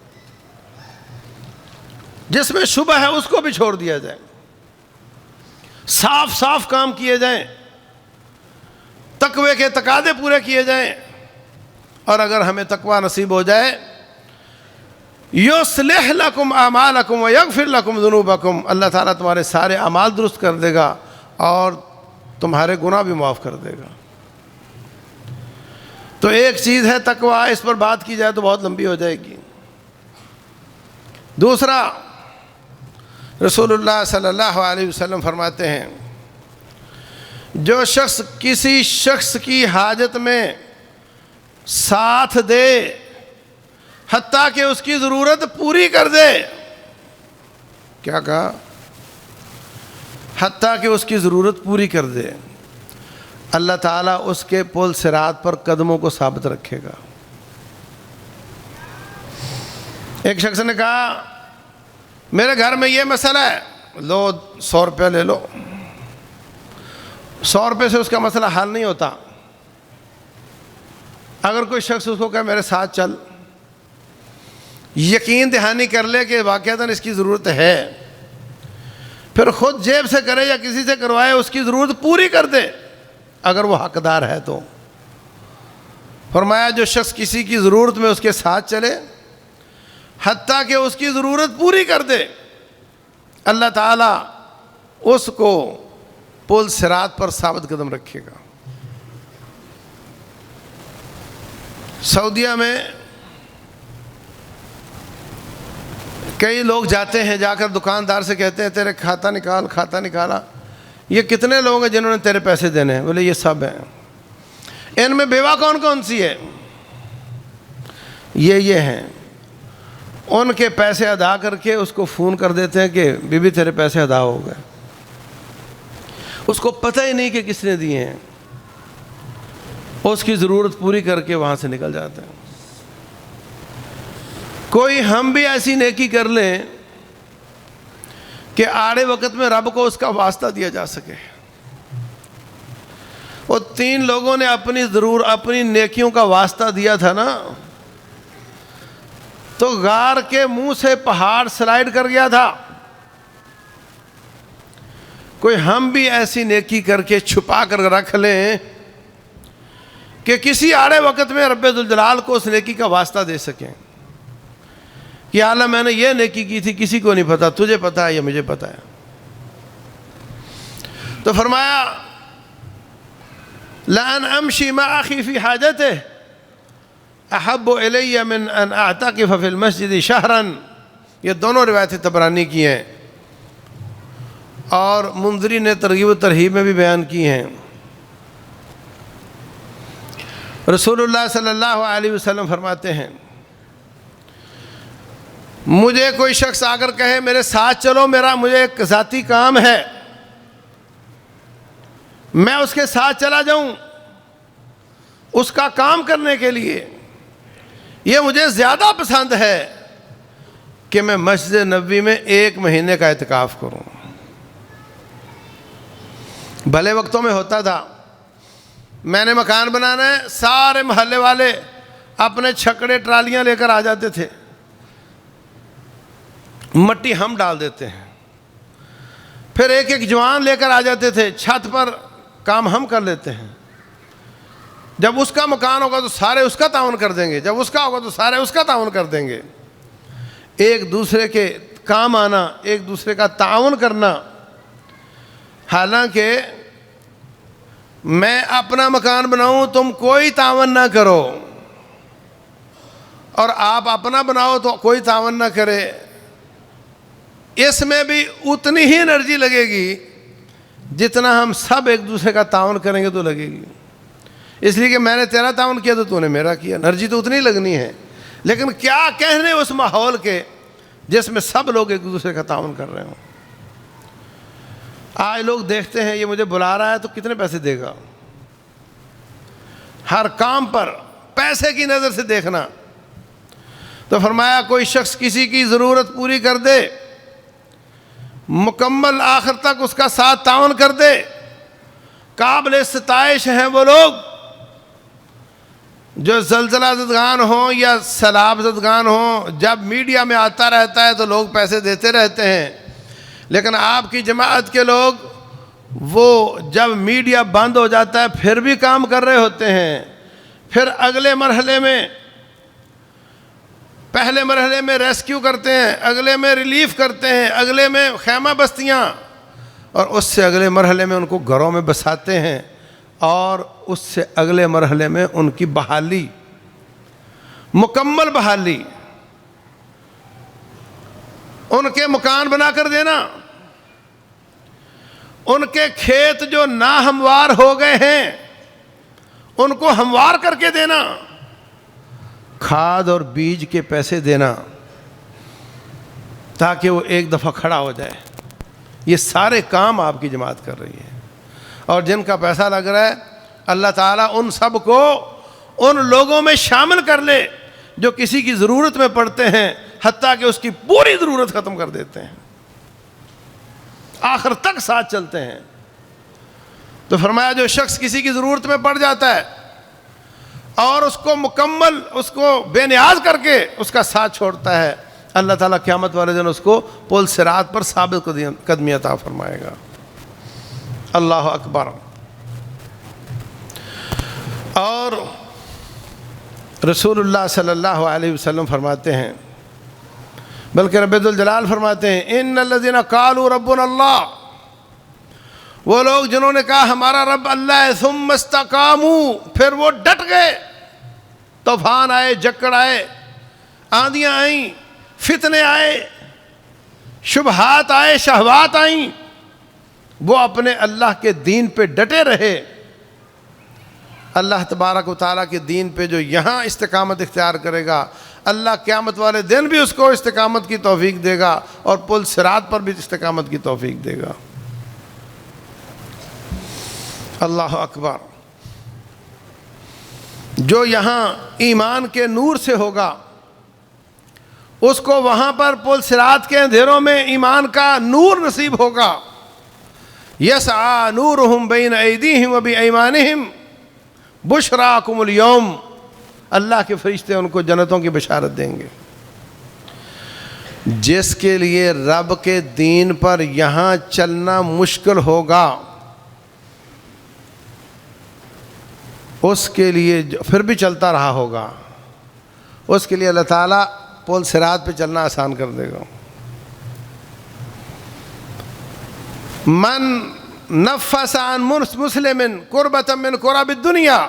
جس میں شبہ ہے اس کو بھی چھوڑ دیا جائے، صاف صاف کام کیے جائیں، تقوی کے تقاضے پورے کیے جائیں۔ اور اگر ہمیں تقوی نصیب ہو جائے، یصلح لکم اعمالکم ویغفر لکم ذنوبکم، اللہ تعالیٰ تمہارے سارے اعمال درست کر دے گا اور تمہارے گناہ بھی معاف کر دے گا۔ تو ایک چیز ہے تقوی، اس پر بات کی جائے تو بہت لمبی ہو جائے گی۔ دوسرا، رسول اللہ صلی اللہ علیہ وسلم فرماتے ہیں جو شخص کسی شخص کی حاجت میں ساتھ دے حتیٰ کہ اس کی ضرورت پوری کر دے، کیا کہا؟ حتیٰ کہ اس کی ضرورت پوری کر دے، اللہ تعالیٰ اس کے پل صراط پر قدموں کو ثابت رکھے گا۔ ایک شخص نے کہا میرے گھر میں یہ مسئلہ ہے، لو 100 روپے لے لو۔ 100 روپے سے اس کا مسئلہ حل نہیں ہوتا۔ اگر کوئی شخص اس کو کہے میرے ساتھ چل، یقین دہانی کر لے کہ واقعتاً اس کی ضرورت ہے، پھر خود جیب سے کرے یا کسی سے کروائے، اس کی ضرورت پوری کر دے اگر وہ حقدار ہے تو۔ فرمایا جو شخص کسی کی ضرورت میں اس کے ساتھ چلے حتیٰ کہ اس کی ضرورت پوری کر دے، اللہ تعالیٰ اس کو پل صراط پر ثابت قدم رکھے گا۔ سعودیہ میں کئی لوگ جاتے ہیں، جا کر دکاندار سے کہتے ہیں تیرے کھاتا نکال، کھاتا نکالا، یہ کتنے لوگ ہیں جنہوں نے تیرے پیسے دینے ہیں؟ بولے یہ سب ہیں۔ ان میں بیوہ کون کون سی ہے؟ یہ ہیں۔ ان کے پیسے ادا کر کے اس کو فون کر دیتے ہیں کہ بی بی تیرے پیسے ادا ہو گئے، اس کو پتہ ہی نہیں کہ کس نے دیے ہیں، اس کی ضرورت پوری کر کے وہاں سے نکل جاتے ہیں۔ کوئی ہم بھی ایسی نیکی کر لیں کہ آڑے وقت میں رب کو اس کا واسطہ دیا جا سکے۔ وہ 3 لوگوں نے اپنی نیکیوں کا واسطہ دیا تھا نا، تو غار کے منہ سے پہاڑ سلائیڈ کر گیا تھا۔ کوئی ہم بھی ایسی نیکی کر کے چھپا کر رکھ لیں کہ کسی آڑے وقت میں رب ذوالجلال کو اس نیکی کا واسطہ دے سکیں کہ یا اللہ میں نے یہ نیکی کی تھی، کسی کو نہیں پتا، تجھے پتا ہے یا مجھے پتا ہے۔ تو فرمایا لَأَنْ أَمْشِي مَعَ أَخِي فِي حَاجَتِهِ أَحَبُّ إِلَيَّ مِنْ أَنْ أَعْتَكِفَ فِي الْمَسْجِدِ شَهْرًا۔ یہ دونوں روایتیں طبرانی کی ہیں اور منذری نے ترغیب و ترہیب میں بھی بیان کی ہیں۔ رسول اللہ صلی اللہ علیہ وسلم فرماتے ہیں مجھے کوئی شخص آ کر کہے میرے ساتھ چلو، مجھے ایک ذاتی کام ہے، میں اس کے ساتھ چلا جاؤں اس کا کام کرنے کے لیے، یہ مجھے زیادہ پسند ہے کہ میں مسجد نبوی میں 1 مہینے کا اعتکاف کروں۔ بھلے وقتوں میں ہوتا تھا، میں نے مکان بنانا ہے، سارے محلے والے اپنے چھکڑے ٹرالیاں لے کر آ جاتے تھے، مٹی ہم ڈال دیتے ہیں، پھر ایک ایک جوان لے کر آ جاتے تھے، چھت پر کام ہم کر لیتے ہیں، جب اس کا مکان ہوگا تو سارے اس کا تعاون کر دیں گے، جب اس کا ہوگا تو سارے اس کا تعاون کر دیں گے۔ ایک دوسرے کے کام آنا، ایک دوسرے کا تعاون کرنا۔ حالانکہ میں اپنا مکان بناؤں تم کوئی تعاون نہ کرو، اور آپ اپنا بناؤ تو کوئی تعاون نہ کرے، اس میں بھی اتنی ہی انرجی لگے گی جتنا ہم سب ایک دوسرے کا تعاون کریں گے تو لگے گی۔ اس لیے کہ میں نے تیرا تعاون کیا تو نے میرا کیا، انرجی تو اتنی لگنی ہے، لیکن کیا کہنے اس ماحول کے جس میں سب لوگ ایک دوسرے کا تعاون کر رہے ہوں۔ آج لوگ دیکھتے ہیں یہ مجھے بلا رہا ہے تو کتنے پیسے دے گا، ہر کام پر پیسے کی نظر سے دیکھنا۔ تو فرمایا کوئی شخص کسی کی ضرورت پوری کر دے، مکمل آخر تک اس کا ساتھ تعاون کر دے، قابل ستائش ہیں وہ لوگ جو زلزلہ زدگان ہوں یا سیلاب زدگان ہوں۔ جب میڈیا میں آتا رہتا ہے تو لوگ پیسے دیتے رہتے ہیں، لیکن آپ کی جماعت کے لوگ وہ جب میڈیا بند ہو جاتا ہے پھر بھی کام کر رہے ہوتے ہیں، پھر اگلے مرحلے میں، پہلے مرحلے میں ریسکیو کرتے ہیں، اگلے میں ریلیف کرتے ہیں، اگلے میں خیمہ بستیاں، اور اس سے اگلے مرحلے میں ان کو گھروں میں بساتے ہیں، اور اس سے اگلے مرحلے میں ان کی بحالی، مکمل بحالی، ان کے مکان بنا کر دینا، ان کے کھیت جو ناہموار ہو گئے ہیں ان کو ہموار کر کے دینا، کھاد اور بیج کے پیسے دینا تاکہ وہ ایک دفعہ کھڑا ہو جائے۔ یہ سارے کام آپ کی جماعت کر رہی ہے، اور جن کا پیسہ لگ رہا ہے اللہ تعالیٰ ان سب کو ان لوگوں میں شامل کر لے جو کسی کی ضرورت میں پڑتے ہیں، حتیٰ کہ اس کی پوری ضرورت ختم کر دیتے ہیں، آخر تک ساتھ چلتے ہیں۔ تو فرمایا جو شخص کسی کی ضرورت میں پڑ جاتا ہے اور اس کو مکمل، اس کو بے نیاز کر کے اس کا ساتھ چھوڑتا ہے، اللہ تعالیٰ قیامت والے دن اس کو پل صراط پر ثابت قدمی عطا فرمائے گا۔ اللہ اکبر۔ اور رسول اللہ صلی اللہ علیہ وسلم فرماتے ہیں، بلکہ رب ذوالجلال فرماتے ہیں ان الذین قالوا ربنا اللہ، وہ لوگ جنہوں نے کہا ہمارا رب اللہ ہے، ثم استقاموا، پھر وہ ڈٹ گئے، طوفان آئے، جکڑ آئے، آندیاں آئیں، فتنے آئے، شبہات آئے، شہوات آئیں، وہ اپنے اللہ کے دین پہ ڈٹے رہے۔ اللہ تبارک و تعالیٰ کے دین پہ جو یہاں استقامت اختیار کرے گا، اللہ قیامت والے دن بھی اس کو استقامت کی توفیق دے گا، اور پل صراط پر بھی استقامت کی توفیق دے گا۔ اللہ اکبر۔ جو یہاں ایمان کے نور سے ہوگا اس کو وہاں پر پل صراط کے اندھیروں میں ایمان کا نور نصیب ہوگا۔ یسعی نورہم بین ایدیہم و بایمانہم بشراکم اليوم، اللہ کے فرشتے ان کو جنتوں کی بشارت دیں گے۔ جس کے لیے رب کے دین پر یہاں چلنا مشکل ہوگا اس کے لیے پھر بھی چلتا رہا ہوگا، اس کے لیے اللہ تعالیٰ پل صراط پہ چلنا آسان کر دے گا۔ من نفس عن مسلم قربۃ من قرب الدنیا،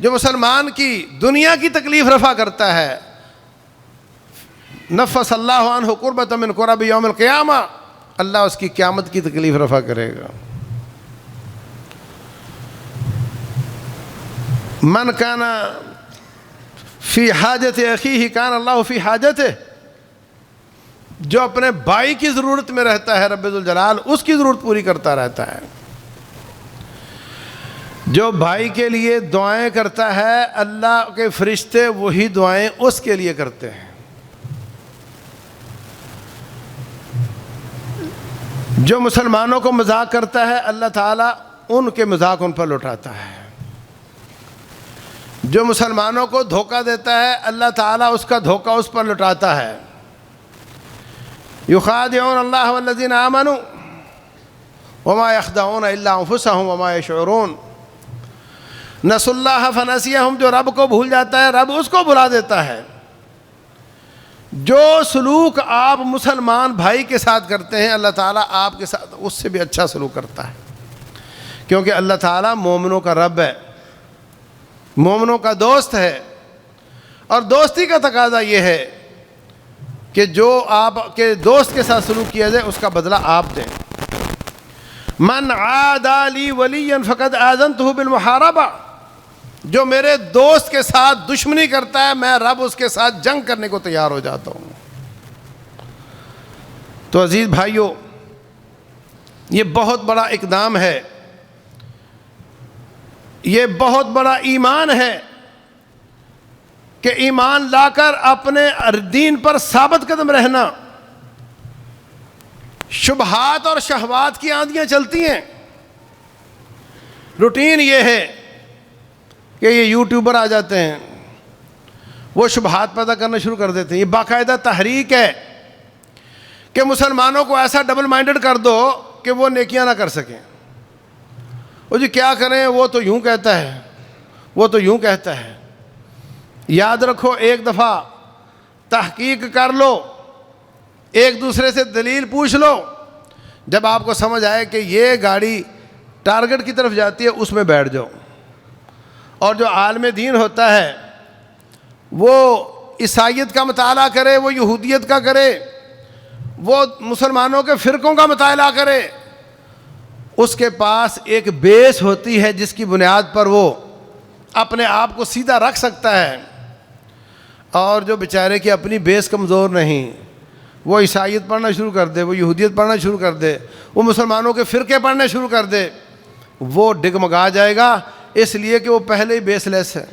جو مسلمان کی دنیا کی تکلیف رفع کرتا ہے، نفس اللہ عنہ قربۃ من قرب یوم القیامہ، اللہ اس کی قیامت کی تکلیف رفع کرے گا۔ من کان فی حاجت اخیہ کان اللہ فی حاجتہ، جو اپنے بھائی کی ضرورت میں رہتا ہے رب ذوالجلال اس کی ضرورت پوری کرتا رہتا ہے. جو بھائی کے لیے دعائیں کرتا ہے اللہ کے فرشتے وہی دعائیں اس کے لیے کرتے ہیں. جو مسلمانوں کو مذاق کرتا ہے اللہ تعالیٰ ان کے مذاق ان پر لوٹاتا ہے. جو مسلمانوں کو دھوکہ دیتا ہے اللہ تعالیٰ اس کا دھوکہ اس پر لوٹاتا ہے. یخادعون اللہ والذین آمنوا وما یخدعون الا انفسهم وما یشعرون. نسوا اللہ فنسیہم. جو رب کو بھول جاتا ہے رب اس کو بھلا دیتا ہے. جو سلوک آپ مسلمان بھائی کے ساتھ کرتے ہیں اللہ تعالیٰ آپ کے ساتھ اس سے بھی اچھا سلوک کرتا ہے. کیونکہ اللہ تعالیٰ مومنوں کا رب ہے, مومنوں کا دوست ہے, اور دوستی کا تقاضا یہ ہے کہ جو آپ کے دوست کے ساتھ سلوک کیا جائے اس کا بدلہ آپ دیں. من عادى لي وليا فقد آذنته بالمحاربہ. جو میرے دوست کے ساتھ دشمنی کرتا ہے میں رب اس کے ساتھ جنگ کرنے کو تیار ہو جاتا ہوں. تو عزیز بھائیوں, یہ بہت بڑا اقدام ہے, یہ بہت بڑا ایمان ہے کہ ایمان لا کر اپنے دین پر ثابت قدم رہنا. شبہات اور شہوات کی آندیاں چلتی ہیں. روٹین یہ ہے کہ یہ یوٹیوبر آ جاتے ہیں, وہ شبہات پیدا کرنا شروع کر دیتے ہیں. یہ باقاعدہ تحریک ہے کہ مسلمانوں کو ایسا ڈبل مائنڈڈ کر دو کہ وہ نیکیاں نہ کر سکیں. وہ جی کیا کریں, وہ تو یوں کہتا ہے, وہ تو یوں کہتا ہے. یاد رکھو ایک دفعہ تحقیق کر لو, ایک دوسرے سے دلیل پوچھ لو. جب آپ کو سمجھ آئے کہ یہ گاڑی ٹارگٹ کی طرف جاتی ہے اس میں بیٹھ جاؤ. اور جو عالم دین ہوتا ہے وہ عیسائیت کا مطالعہ کرے, وہ یہودیت کا کرے, وہ مسلمانوں کے فرقوں کا مطالعہ کرے. اس کے پاس ایک بیس ہوتی ہے جس کی بنیاد پر وہ اپنے آپ کو سیدھا رکھ سکتا ہے. اور جو بیچارے کی اپنی بیس کمزور نہیں, وہ عیسائیت پڑھنا شروع کر دے, وہ یہودیت پڑھنا شروع کر دے, وہ مسلمانوں کے فرقے پڑھنے شروع کر دے, وہ ڈگمگا جائے گا, اس لیے کہ وہ پہلے ہی بیس لیس ہے.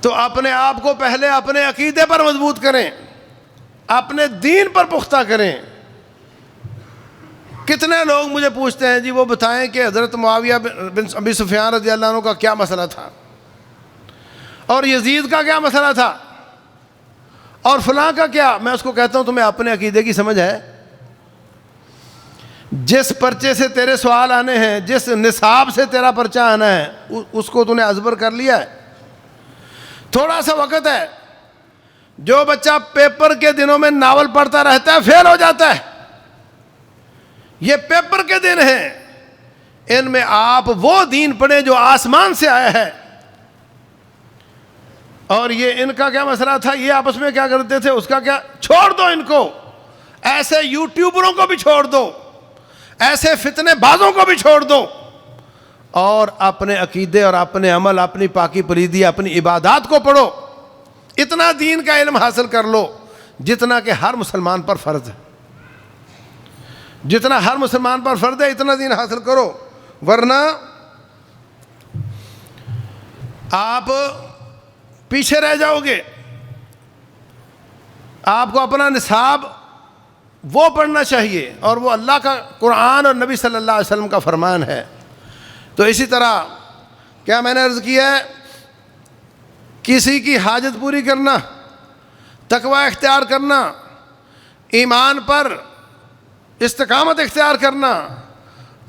تو اپنے آپ کو پہلے اپنے عقیدے پر مضبوط کریں, اپنے دین پر پختہ کریں. کتنے لوگ مجھے پوچھتے ہیں جی وہ بتائیں کہ حضرت معاویہ بن ابی سفیان رضی اللہ عنہ کا کیا مسئلہ تھا, اور یزید کا کیا مسئلہ تھا, اور فلاں کا کیا. میں اس کو کہتا ہوں تمہیں اپنے عقیدے کی سمجھ ہے؟ جس پرچے سے تیرے سوال آنے ہیں, جس نصاب سے تیرا پرچہ آنا ہے, اس کو تو نے ازبر کر لیا ہے؟ تھوڑا سا وقت ہے. جو بچہ پیپر کے دنوں میں ناول پڑھتا رہتا ہے فیل ہو جاتا ہے. یہ پیپر کے دن ہیں, ان میں آپ وہ دین پڑھیں جو آسمان سے آیا ہے. اور یہ ان کا کیا مسئلہ تھا, یہ آپس میں کیا کرتے تھے, اس کا کیا, چھوڑ دو ان کو. ایسے یوٹیوبروں کو بھی چھوڑ دو, ایسے فتنے بازوں کو بھی چھوڑ دو, اور اپنے عقیدے اور اپنے عمل, اپنی پاکی پلیدی, اپنی عبادات کو پڑھو. اتنا دین کا علم حاصل کر لو جتنا کہ ہر مسلمان پر فرض ہے. جتنا ہر مسلمان پر فرض ہے اتنا دین حاصل کرو, ورنہ آپ پیچھے رہ جاؤ گے. آپ کو اپنا نصاب وہ پڑھنا چاہیے, اور وہ اللہ کا قرآن اور نبی صلی اللہ علیہ وسلم کا فرمان ہے. تو اسی طرح کیا میں نے عرض کیا ہے, کسی کی حاجت پوری کرنا, تقوی اختیار کرنا, ایمان پر استقامت اختیار کرنا,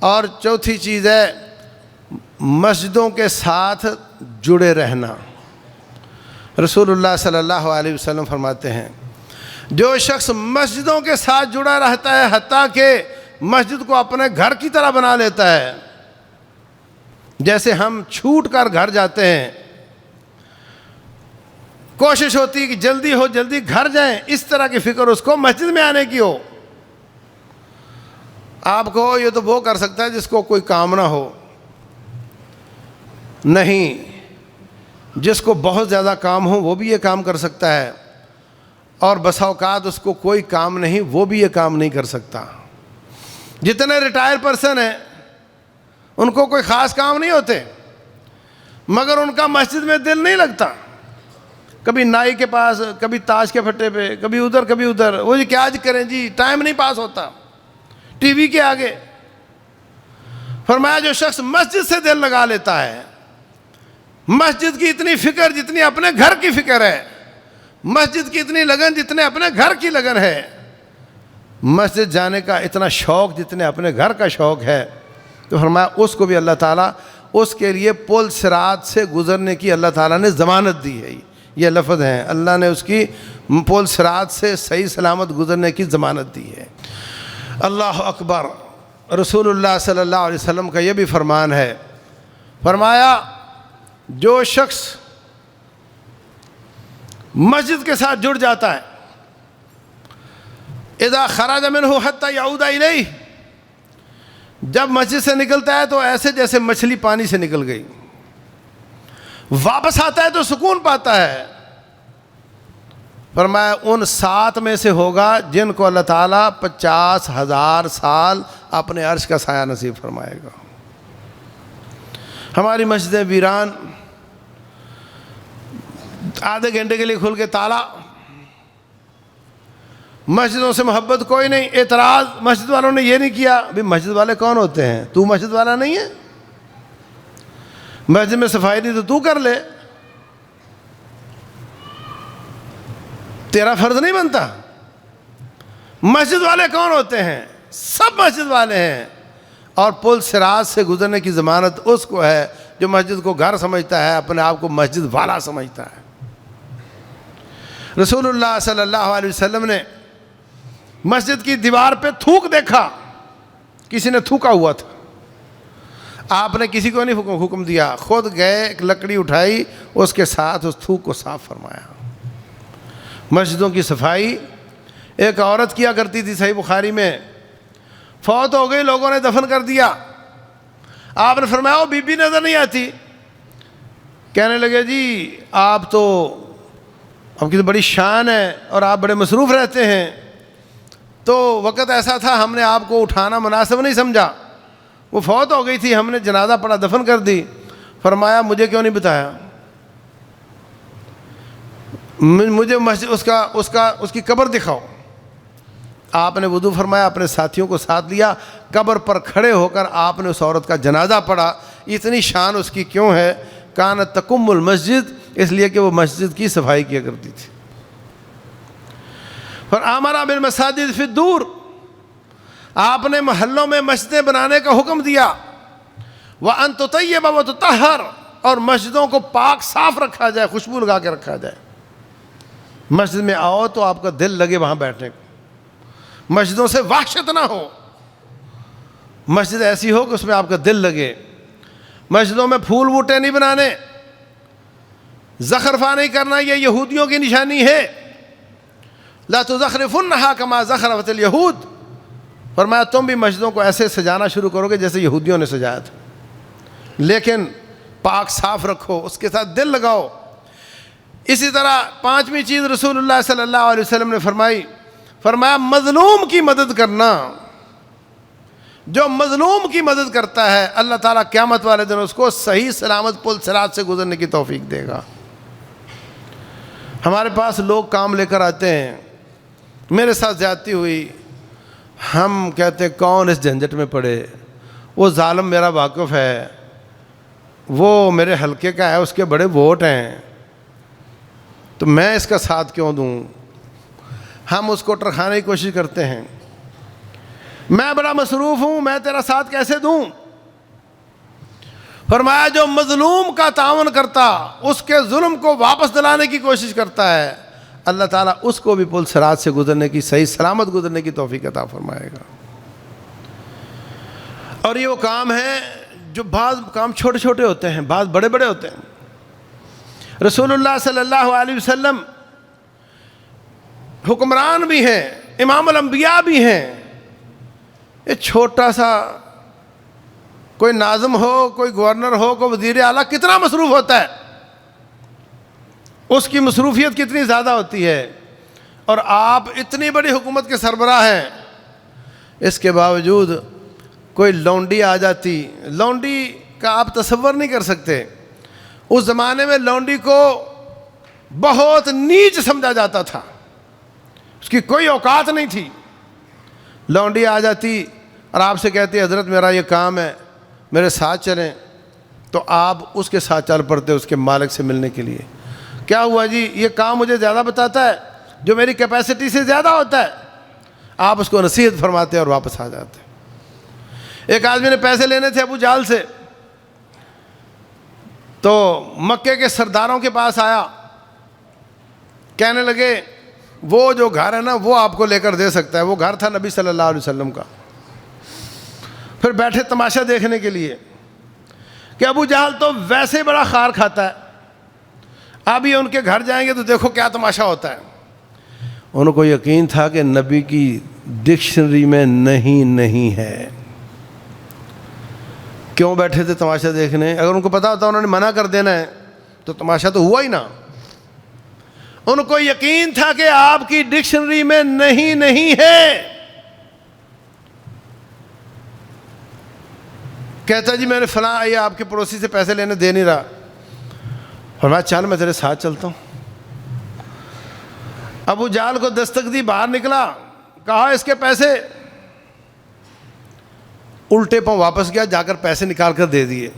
اور چوتھی چیز ہے مسجدوں کے ساتھ جڑے رہنا. رسول اللہ صلی اللہ علیہ وسلم فرماتے ہیں جو شخص مسجدوں کے ساتھ جڑا رہتا ہے حتیٰ کہ مسجد کو اپنے گھر کی طرح بنا لیتا ہے, جیسے ہم چھوٹ کر گھر جاتے ہیں, کوشش ہوتی ہے کہ جلدی ہو جلدی گھر جائیں, اس طرح کی فکر اس کو مسجد میں آنے کی ہو. آپ کو یہ تو وہ کر سکتا ہے جس کو کوئی کام نہ ہو, نہیں, جس کو بہت زیادہ کام ہو وہ بھی یہ کام کر سکتا ہے. اور بسا اوقات اس کو کوئی کام نہیں، وہ بھی یہ کام نہیں کر سکتا۔ جتنے ریٹائر پرسن ہیں ان کو کوئی خاص کام نہیں ہوتے، مگر ان کا مسجد میں دل نہیں لگتا، کبھی نائی کے پاس، کبھی تاش کے پھٹے پہ، کبھی ادھر کبھی ادھر، وہ جی کیا کریں جی، ٹائم نہیں پاس ہوتا ٹی وی کے آگے۔ فرمایا جو شخص مسجد سے دل لگا لیتا ہے، مسجد کی اتنی فکر جتنی اپنے گھر کی فکر ہے، مسجد کی اتنی لگن جتنے اپنے گھر کی لگن ہے، مسجد جانے کا اتنا شوق جتنے اپنے گھر کا شوق ہے، تو فرمایا اس کو بھی اللہ تعالیٰ اس کے لیے پل صراط سے گزرنے کی اللہ تعالیٰ نے ضمانت دی ہے۔ یہ لفظ ہیں، اللہ نے اس کی پل صراط سے صحیح سلامت گزرنے کی ضمانت دی ہے۔ اللہ اکبر۔ رسول اللہ صلی اللہ علیہ وسلم کا یہ بھی فرمان ہے، فرمایا جو شخص مسجد کے ساتھ جڑ جاتا ہے، اذا خرج منہ حتی یعود الیہ، جب مسجد سے نکلتا ہے تو ایسے جیسے مچھلی پانی سے نکل گئی، واپس آتا ہے تو سکون پاتا ہے۔ فرمایا ان 7 میں سے ہوگا جن کو اللہ تعالیٰ 50,000 سال اپنے عرش کا سایہ نصیب فرمائے گا۔ ہماری مسجدیں ویران، آدھے گھنٹے کے لیے کھل کے تالا، مسجدوں سے محبت کوئی نہیں۔ اعتراض مسجد والوں نے یہ نہیں کیا، بھی مسجد والے کون ہوتے ہیں؟ تو مسجد والا نہیں ہے؟ مسجد میں صفائی نہیں تو کر لے، تیرا فرض نہیں بنتا۔ مسجد والے کون ہوتے ہیں؟ سب مسجد والے ہیں، اور پل صراط سے گزرنے کی ضمانت اس کو ہے جو مسجد کو گھر سمجھتا ہے، اپنے آپ کو مسجد والا سمجھتا ہے۔ رسول اللہ صلی اللہ علیہ وسلم نے مسجد کی دیوار پہ تھوک دیکھا، کسی نے تھوکا ہوا تھا، آپ نے کسی کو نہیں حکم دیا، خود گئے، ایک لکڑی اٹھائی، اس کے ساتھ اس تھوک کو صاف فرمایا۔ مسجدوں کی صفائی ایک عورت کیا کرتی تھی، صحیح بخاری میں، فوت ہو گئی، لوگوں نے دفن کر دیا، آپ نے فرمایا وہ بی بی نظر نہیں آتی، کہنے لگے جی آپ تو، آپ کی تو بڑی شان ہے اور آپ بڑے مصروف رہتے ہیں، تو وقت ایسا تھا ہم نے آپ کو اٹھانا مناسب نہیں سمجھا، وہ فوت ہو گئی تھی، ہم نے جنازہ پڑھا، دفن کر دی۔ فرمایا مجھے کیوں نہیں بتایا؟ مجھے مسجد اس کی قبر دکھاؤ۔ آپ نے وضو فرمایا، اپنے ساتھیوں کو ساتھ لیا، قبر پر کھڑے ہو کر آپ نے اس عورت کا جنازہ پڑھا۔ اتنی شان اس کی کیوں ہے؟ کانت تقم المسجد، اس لیے کہ وہ مسجد کی صفائی کیا کرتی تھی۔ فَأَمَرَ بِالْمَسَاجِدِ فِي الدُّورِ، آپ نے محلوں میں مسجدیں بنانے کا حکم دیا۔ وَأَن تُطَيَّبَ وَتُطَهَّرَ، اور مسجدوں کو پاک صاف رکھا جائے، خوشبو لگا کے رکھا جائے۔ مسجد میں آؤ تو آپ کا دل لگے وہاں بیٹھنے کو، مسجدوں سے وحشت نہ ہو، مسجد ایسی ہو کہ اس میں آپ کا دل لگے۔ مسجدوں میں پھول بوٹے نہیں بنانے، زخرفہ نہیں کرنا، یہ یہودیوں کی نشانی ہے۔ لا تزخرفنھا کما زخرفت الیہود، فرمایا تم بھی مسجدوں کو ایسے سجانا شروع کرو گے جیسے یہودیوں نے سجایا تھا، لیکن پاک صاف رکھو، اس کے ساتھ دل لگاؤ۔ اسی طرح 5ویں چیز رسول اللہ صلی اللہ علیہ وسلم نے فرمایا مظلوم کی مدد کرنا۔ جو مظلوم کی مدد کرتا ہے اللہ تعالیٰ قیامت والے دن اس کو صحیح سلامت پل صراط سے گزرنے کی توفیق دے گا۔ ہمارے پاس لوگ کام لے کر آتے ہیں، میرے ساتھ زیادتی ہوئی، ہم کہتے ہیں کون اس جھنجٹ میں پڑے، وہ ظالم میرا واقف ہے، وہ میرے حلقے کا ہے، اس کے بڑے ووٹ ہیں، تو میں اس کا ساتھ کیوں دوں؟ ہم اس کو ٹرکھانے کی کوشش کرتے ہیں، میں بڑا مصروف ہوں، میں تیرا ساتھ کیسے دوں؟ فرمایا جو مظلوم کا تعاون کرتا، اس کے ظلم کو واپس دلانے کی کوشش کرتا ہے، اللہ تعالیٰ اس کو بھی پل صراط سے گزرنے کی، صحیح سلامت گزرنے کی توفیق عطا فرمائے گا۔ اور یہ وہ کام ہیں جو بعض کام چھوٹے چھوٹے ہوتے ہیں، بعض بڑے بڑے ہوتے ہیں۔ رسول اللہ صلی اللہ علیہ وسلم حکمران بھی ہیں، امام الانبیاء بھی ہیں، یہ چھوٹا سا کوئی ناظم ہو، کوئی گورنر ہو، کوئی وزیر اعلیٰ کتنا مصروف ہوتا ہے، اس کی مصروفیت کتنی زیادہ ہوتی ہے۔ اور آپ اتنی بڑی حکومت کے سربراہ ہیں، اس کے باوجود کوئی لونڈی آ جاتی، لونڈی کا آپ تصور نہیں کر سکتے، اس زمانے میں لونڈی کو بہت نیچ سمجھا جاتا تھا، اس کی کوئی اوقات نہیں تھی۔ لونڈی آ جاتی اور آپ سے کہتی حضرت میرا یہ کام ہے، میرے ساتھ چلیں، تو آپ اس کے ساتھ چل پڑتے اس کے مالک سے ملنے کے لیے۔ کیا ہوا جی، یہ کام مجھے زیادہ بتاتا ہے، جو میری کیپیسٹی سے زیادہ ہوتا ہے، آپ اس کو نصیحت فرماتے اور واپس آ جاتے۔ ایک آدمی نے پیسے لینے تھے ابو جہل سے، تو مکے کے سرداروں کے پاس آیا، کہنے لگے وہ جو گھر ہے نا وہ آپ کو لے کر دے سکتا ہے۔ وہ گھر تھا نبی صلی اللہ علیہ وسلم کا۔ پھر بیٹھے تماشا دیکھنے کے لیے کہ ابو جہل تو ویسے بڑا خار کھاتا ہے، اب یہ ان کے گھر جائیں گے تو دیکھو کیا تماشا ہوتا ہے۔ ان کو یقین تھا کہ نبی کی ڈکشنری میں نہیں ہے۔ کیوں بیٹھے تھے تماشا دیکھنے؟ اگر ان کو پتا ہوتا انہوں نے منع کر دینا ہے تو تماشا تو ہوا ہی نا۔ ان کو یقین تھا کہ آپ کی ڈکشنری میں نہیں ہے۔ کہتا جی میں نے فلاں آئی آپ کے پڑوسی سے پیسے لینے دے نہیں رہا، فرمایا چل میں تیرے ساتھ چلتا ہوں۔ ابو جہل کو دستک دی، باہر نکلا، کہا اس کے پیسے، الٹے پاؤں واپس گیا، جا کر پیسے نکال کر دے دیے۔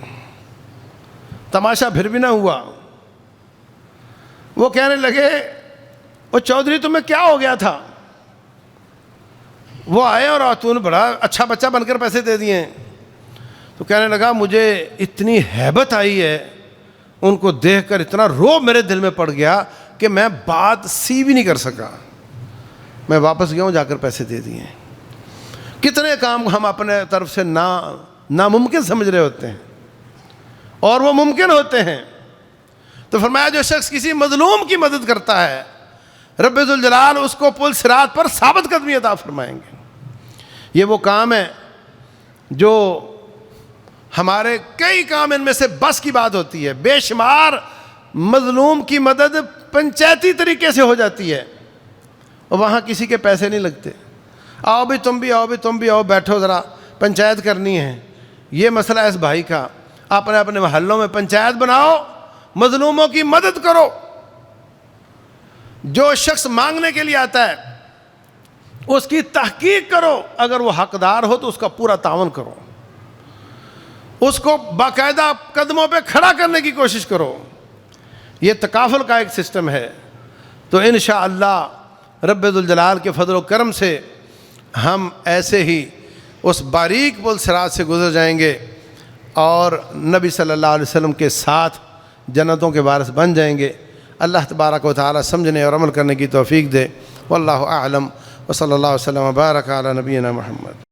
تماشا پھر بھی نہ ہوا۔ وہ کہنے لگے وہ چودھری تمہیں کیا ہو گیا تھا؟ وہ آئے اور تو نے بڑا اچھا بچہ بن کر پیسے دے دیے۔ تو کہنے لگا مجھے اتنی ہیبت آئی ہے، ان کو دیکھ کر اتنا روب میرے دل میں پڑ گیا کہ میں بات سی بھی نہیں کر سکا، میں واپس گیا ہوں، جا کر پیسے دے دیے۔ کتنے کام ہم اپنے طرف سے ناممکن سمجھ رہے ہوتے ہیں اور وہ ممکن ہوتے ہیں۔ تو فرمایا جو شخص کسی مظلوم کی مدد کرتا ہے رب ذوالجلال اس کو پل صراط پر ثابت قدمی عطا فرمائیں گے۔ یہ وہ کام ہے جو ہمارے کئی کام ان میں سے بس کی بات ہوتی ہے۔ بے شمار مظلوم کی مدد پنچایتی طریقے سے ہو جاتی ہے اور وہاں کسی کے پیسے نہیں لگتے۔ آؤ بھی تم بھی آؤ، بھی تم بھی آؤ، بیٹھو ذرا پنچایت کرنی ہے، یہ مسئلہ ہے اس بھائی کا، اپنے اپنے محلوں میں پنچایت بناؤ، مظلوموں کی مدد کرو۔ جو شخص مانگنے کے لیے آتا ہے اس کی تحقیق کرو، اگر وہ حقدار ہو تو اس کا پورا تعاون کرو، اس کو باقاعدہ قدموں پہ کھڑا کرنے کی کوشش کرو۔ یہ تکافل کا ایک سسٹم ہے۔ تو انشاءاللہ رب ذوالجلال کے فضل و کرم سے ہم ایسے ہی اس باریک پل صراط سے گزر جائیں گے اور نبی صلی اللہ علیہ وسلم کے ساتھ جنتوں کے وارث بن جائیں گے۔ اللہ تبارک و تعالی سمجھنے اور عمل کرنے کی توفیق دے۔ واللہ اعلم، وصلی اللہ وسلم وبارک علی نبینا محمد۔